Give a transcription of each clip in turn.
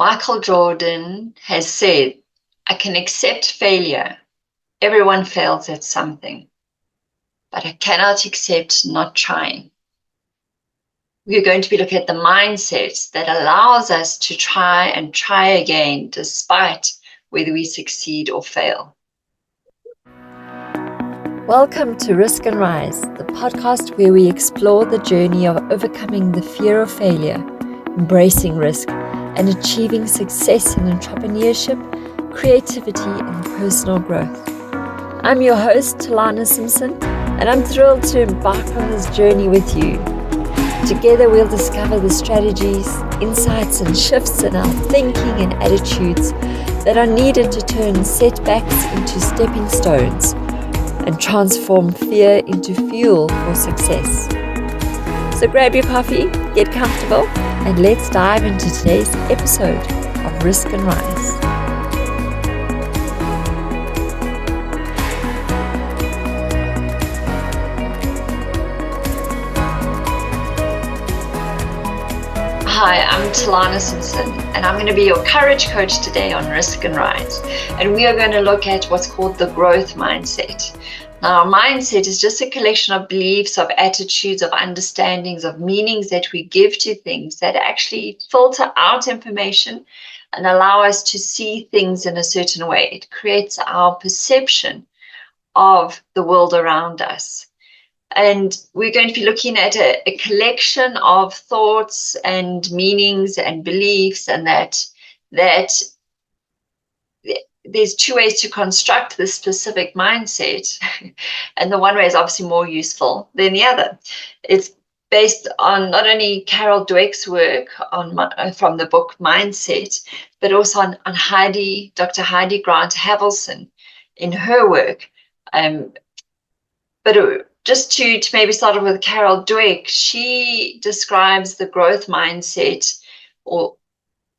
Michael Jordan has said, I can accept failure. Everyone fails at something, but I cannot accept not trying. We're going to be looking at the mindset that allows us to try and try again, despite whether we succeed or fail. Welcome to Risk and Rise, the podcast where we explore the journey of overcoming the fear of failure, embracing risk, and achieving success in entrepreneurship, creativity, and personal growth. I'm your host, Telana Simpson, and I'm thrilled to embark on this journey with you. Together we'll discover the strategies, insights, and shifts in our thinking and attitudes that are needed to turn setbacks into stepping stones and transform fear into fuel for success. So grab your coffee, get comfortable, and let's dive into today's episode of Risk and Rise. Hi, I'm Telana Simpson, and I'm going to be your courage coach today on Risk and Rise. And we are going to look at what's called the growth mindset. Now, our mindset is just a collection of beliefs, of attitudes, of understandings, of meanings that we give to things that actually filter out information and allow us to see things in a certain way. It creates our perception of the world around us. And we're going to be looking at a collection of thoughts and meanings and beliefs, and that there's two ways to construct this specific mindset. And the one way is obviously more useful than the other. It's based on not only Carol Dweck's work from the book Mindset, but also on Dr. Heidi Grant Havelson in her work. Just to maybe start off with Carol Dweck, she describes the growth mindset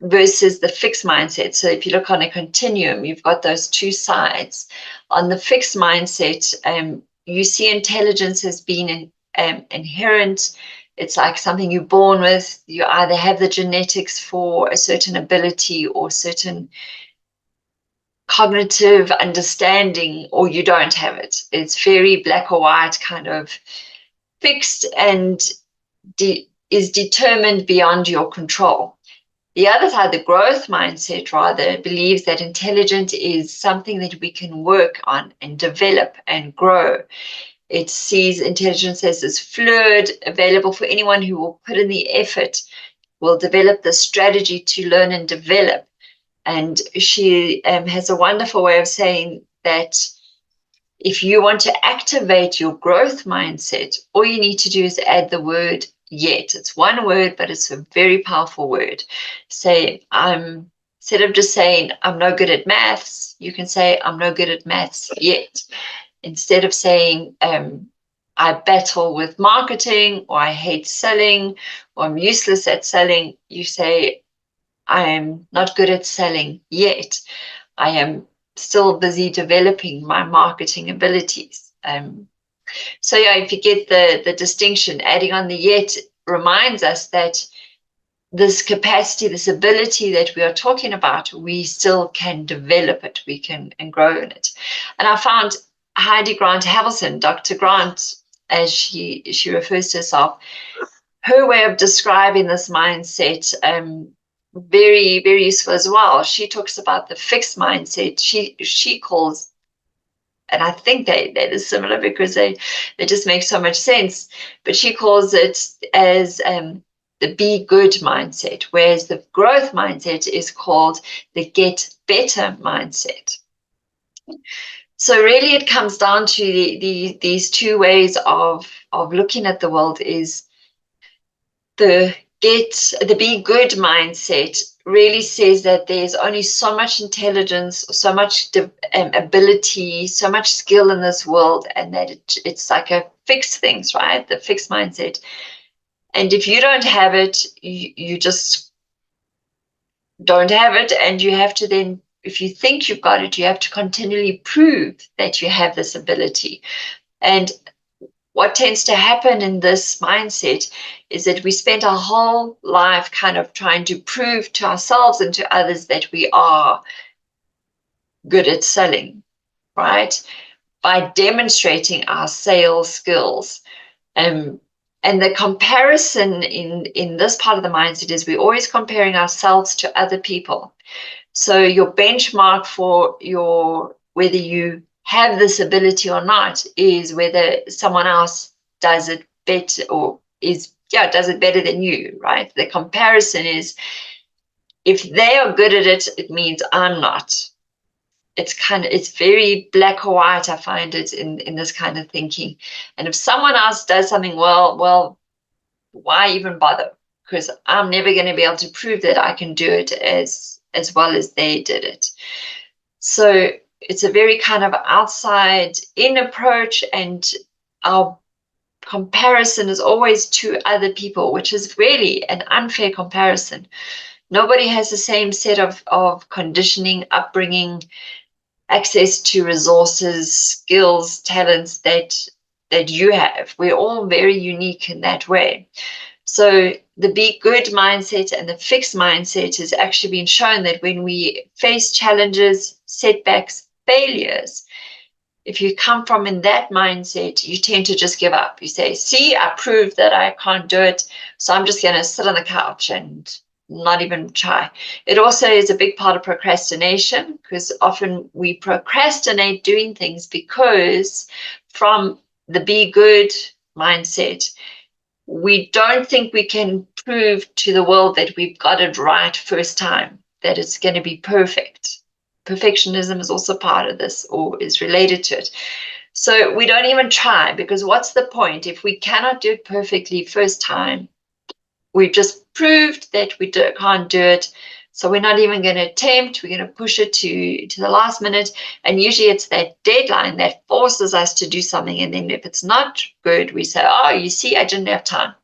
versus the fixed mindset. So if you look on a continuum, you've got those two sides. On the fixed mindset, you see intelligence as being inherent. It's like something you're born with. You either have the genetics for a certain ability or certain cognitive understanding, or you don't have it. It's very black or white, kind of fixed, and is determined beyond your control. The other side, the growth mindset, rather believes that intelligence is something that we can work on and develop and grow. It sees intelligence as this fluid, available for anyone who will put in the effort, will develop the strategy to learn and develop. And she has a wonderful way of saying that if you want to activate your growth mindset, all you need to do is add the word yet. It's one word, but it's a very powerful word. Say, instead of just saying, I'm no good at maths, you can say, I'm no good at maths yet. Instead of saying, I battle with marketing, or I hate selling, or I'm useless at selling, you say, I am not good at selling yet. I am still busy developing my marketing abilities. So yeah, if you get the distinction, adding on the yet reminds us that this capacity, this ability that we are talking about, we still can develop it, we can and grow in it. And I found Heidi Grant Havelson, Dr. Grant, as she refers to herself, her way of describing this mindset, very, very useful as well. She talks about the fixed mindset. She calls, and I think that is similar because they just make so much sense, but she calls it as the be good mindset, whereas the growth mindset is called the get better mindset. So really it comes down to these two ways of looking at the world. Is the be good mindset really says that there's only so much intelligence, so much ability, so much skill in this world, and that it's like a fixed things, right? The fixed mindset. And if you don't have it, you just don't have it, and you have to then, if you think you've got it, you have to continually prove that you have this ability. And what tends to happen in this mindset is that we spend our whole life kind of trying to prove to ourselves and to others that we are good at selling, right? By demonstrating our sales skills. And the comparison in this part of the mindset is we're always comparing ourselves to other people. So your benchmark for whether you have this ability or not is whether someone else does it better or does it better than you, right? The comparison is, if they are good at it, it means I'm not. It's very black or white. I find it in this kind of thinking. And if someone else does something well, why even bother? Because I'm never going to be able to prove that I can do it as well as they did it. So it's a very kind of outside in approach, and our comparison is always to other people, which is really an unfair comparison. Nobody has the same set of conditioning, upbringing, access to resources, skills, talents that you have. We're all very unique in that way. So the be good mindset and the fixed mindset has actually been shown that when we face challenges, setbacks, failures, if you come from in that mindset, you tend to just give up. You say, see, I proved that I can't do it, so I'm just going to sit on the couch and not even try. It also is a big part of procrastination, because often we procrastinate doing things because from the be good mindset, we don't think we can prove to the world that we've got it right first time, that it's going to be perfect. Perfectionism is also part of this, or is related to it. So we don't even try, because what's the point if we cannot do it perfectly first time? We've just proved that we can't do it, so we're not even going to attempt. We're going to push it to the last minute, and usually it's that deadline that forces us to do something, and then if it's not good, we say, oh, you see, I didn't have time.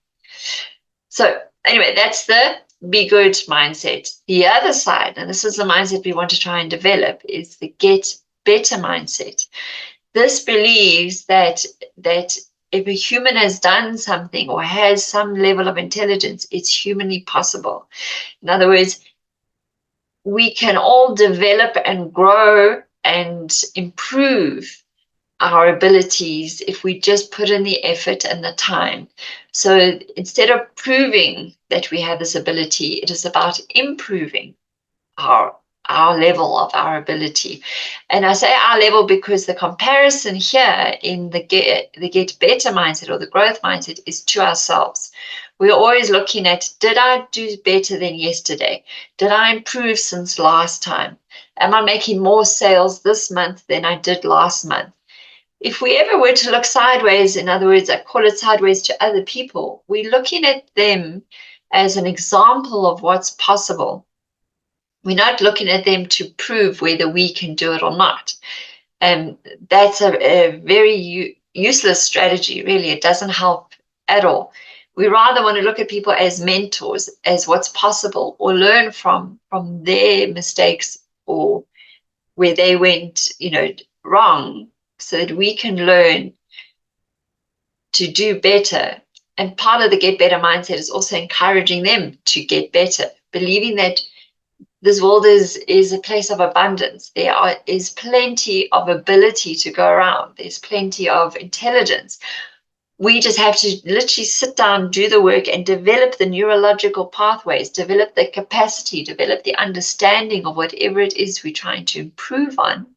So anyway, that's the be good mindset. The other side, and this is the mindset we want to try and develop, is the get better mindset. This believes that if a human has done something or has some level of intelligence, it's humanly possible. In other words, we can all develop and grow and improve our abilities if we just put in the effort and the time. So instead of proving that we have this ability, it is about improving our level of our ability. And I say our level because the comparison here in the get better mindset or the growth mindset is to ourselves. We're always looking at, did I do better than yesterday? Did I improve since last time? Am I making more sales this month than I did last month? If we ever were to look sideways, in other words, I call it sideways to other people, we're looking at them as an example of what's possible. We're not looking at them to prove whether we can do it or not. And that's a very useless strategy, really. It doesn't help at all. We rather want to look at people as mentors, as what's possible, or learn from their mistakes or where they went, wrong, so that we can learn to do better. And part of the get better mindset is also encouraging them to get better, believing that this world is a place of abundance. There is plenty of ability to go around. There's plenty of intelligence. We just have to literally sit down, do the work, and develop the neurological pathways, develop the capacity, develop the understanding of whatever it is we're trying to improve on.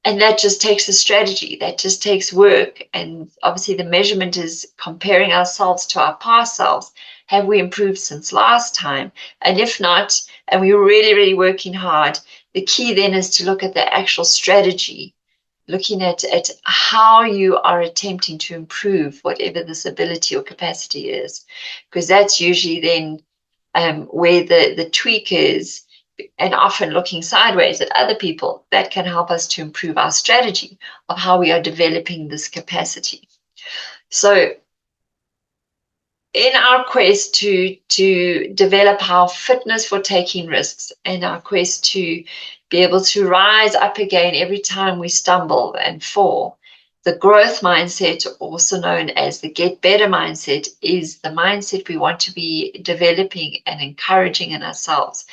And that just takes a strategy. That just takes work. And obviously the measurement is comparing ourselves to our past selves. Have we improved since last time? And if not, and we're really, really working hard, the key then is to look at the actual strategy, looking at how you are attempting to improve whatever this ability or capacity is, because that's usually then where the tweak is, and often looking sideways at other people, that can help us to improve our strategy of how we are developing this capacity. So in our quest to develop our fitness for taking risks, and our quest to be able to rise up again every time we stumble and fall, The growth mindset, also known as the get better mindset, is the mindset we want to be developing and encouraging in ourselves.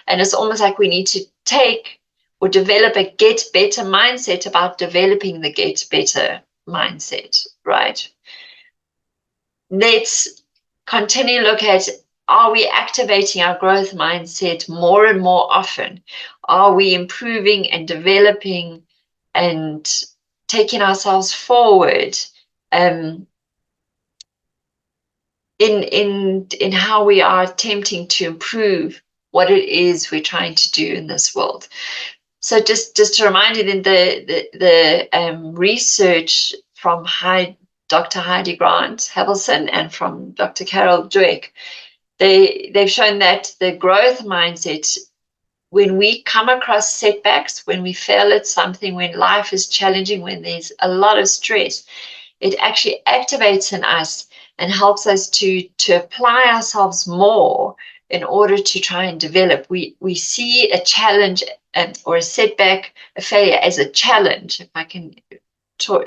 And it's almost like we need to take or develop a get better mindset about developing the get better mindset, right? Let's continue to look at, are we activating our growth mindset more and more often? Are we improving and developing and taking ourselves forward in how we are attempting to improve what it is we're trying to do in this world? So just to remind you, in the research from Dr. Heidi Grant Havelson and from Dr. Carol Dweck, they've shown that the growth mindset, when we come across setbacks, when we fail at something, when life is challenging, when there's a lot of stress, it actually activates in us and helps us to apply ourselves more in order to try and develop. We see a challenge or a setback, a failure, as a challenge, if I can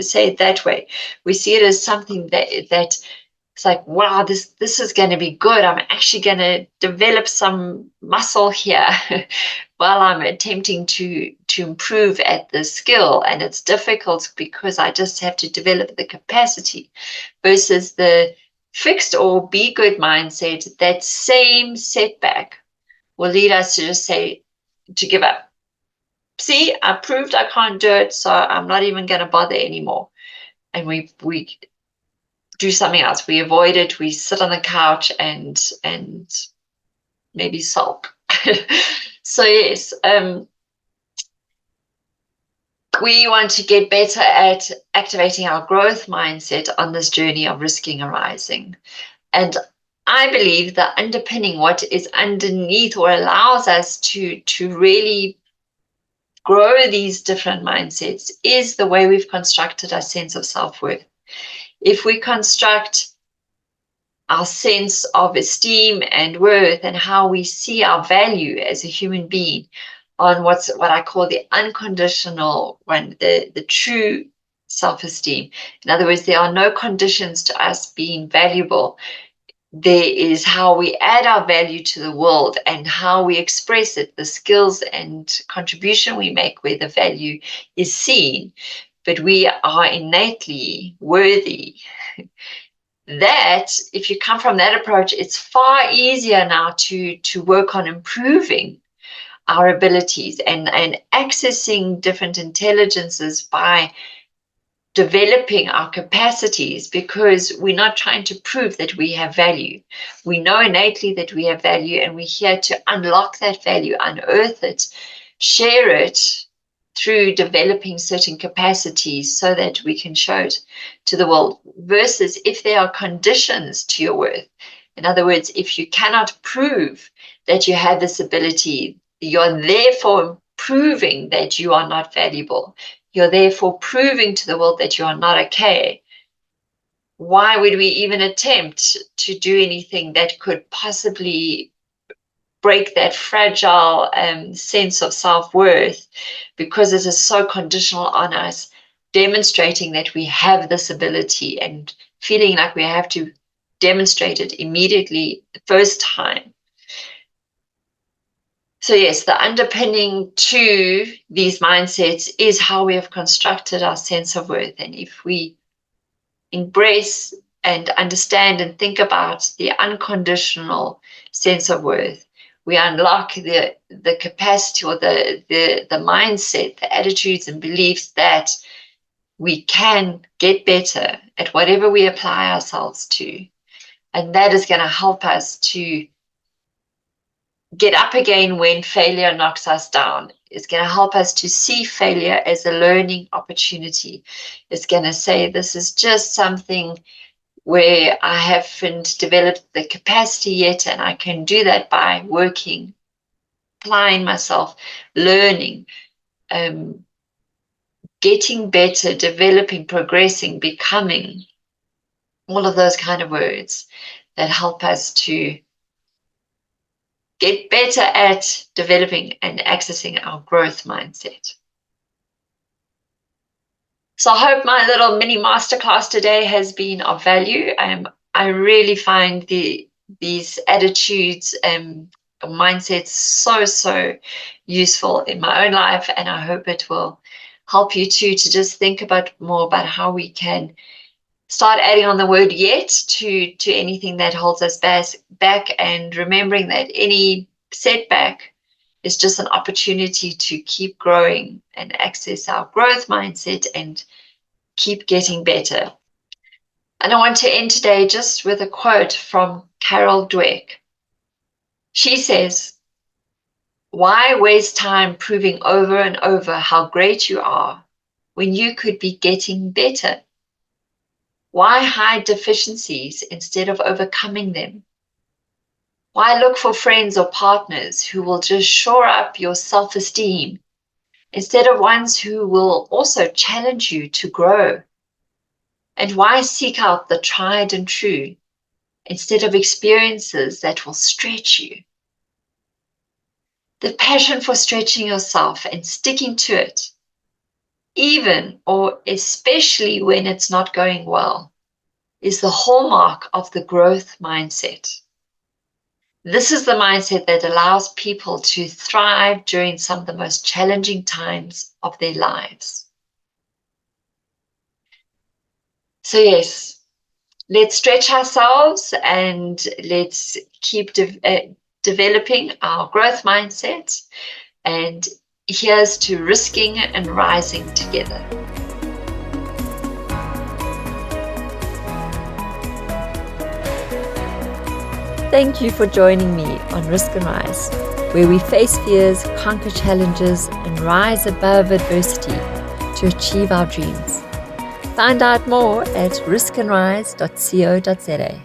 say it that way. We see it as something that it's like, wow, this is going to be good. I'm actually going to develop some muscle here while I'm attempting to improve at the skill. And it's difficult because I just have to develop the capacity, versus the fixed or be good mindset. That same setback will lead us to just say, to give up. See, I proved I can't do it, so I'm not even going to bother anymore. And we do something else. We avoid it. We sit on the couch and maybe sulk. So yes, we want to get better at activating our growth mindset on this journey of risking arising. And I believe that underpinning what is underneath, or allows us to really grow these different mindsets, is the way we've constructed our sense of self-worth. If we construct our sense of esteem and worth and how we see our value as a human being on what I call the unconditional one, the true self-esteem. In other words, there are no conditions to us being valuable. There is how we add our value to the world and how we express it, the skills and contribution we make where the value is seen, but we are innately worthy. That, if you come from that approach, it's far easier now to work on improving our abilities and accessing different intelligences by developing our capacities, because we're not trying to prove that we have value. We know innately that we have value, and we're here to unlock that value, unearth it, share it through developing certain capacities so that we can show it to the world. Versus if there are conditions to your worth, in other words, if you cannot prove that you have this ability, you're therefore proving that you are not valuable. You're therefore proving to the world that you are not okay. Why would we even attempt to do anything that could possibly break that fragile sense of self-worth, because it is so conditional on us demonstrating that we have this ability and feeling like we have to demonstrate it immediately the first time? So yes, the underpinning to these mindsets is how we have constructed our sense of worth. And if we embrace and understand and think about the unconditional sense of worth, we unlock the capacity, or the mindset, the attitudes and beliefs that we can get better at whatever we apply ourselves to. And that is going to help us to get up again when failure knocks us down. It's going to help us to see failure as a learning opportunity. It's going to say, this is just something where I haven't developed the capacity yet, and I can do that by working, applying myself, learning, getting better, developing, progressing, becoming, all of those kind of words that help us to get better at developing and accessing our growth mindset. So I hope my little mini masterclass today has been of value. I really find these attitudes and mindsets so useful in my own life, and I hope it will help you too to just think more about how we can start adding on the word yet to anything that holds us back, and remembering that any setback is just an opportunity to keep growing and access our growth mindset and keep getting better. And I want to end today just with a quote from Carol Dweck. She says, "Why waste time proving over and over how great you are when you could be getting better? Why hide deficiencies instead of overcoming them? Why look for friends or partners who will just shore up your self-esteem instead of ones who will also challenge you to grow? And why seek out the tried and true instead of experiences that will stretch you?" The passion for stretching yourself and sticking to it, even or especially when it's not going well, is the hallmark of the growth mindset. This is the mindset that allows people to thrive during some of the most challenging times of their lives. So yes, let's stretch ourselves and let's keep developing our growth mindset. And here's to risking and rising together. Thank you for joining me on Risk and Rise, where we face fears, conquer challenges, and rise above adversity to achieve our dreams. Find out more at riskandrise.co.za.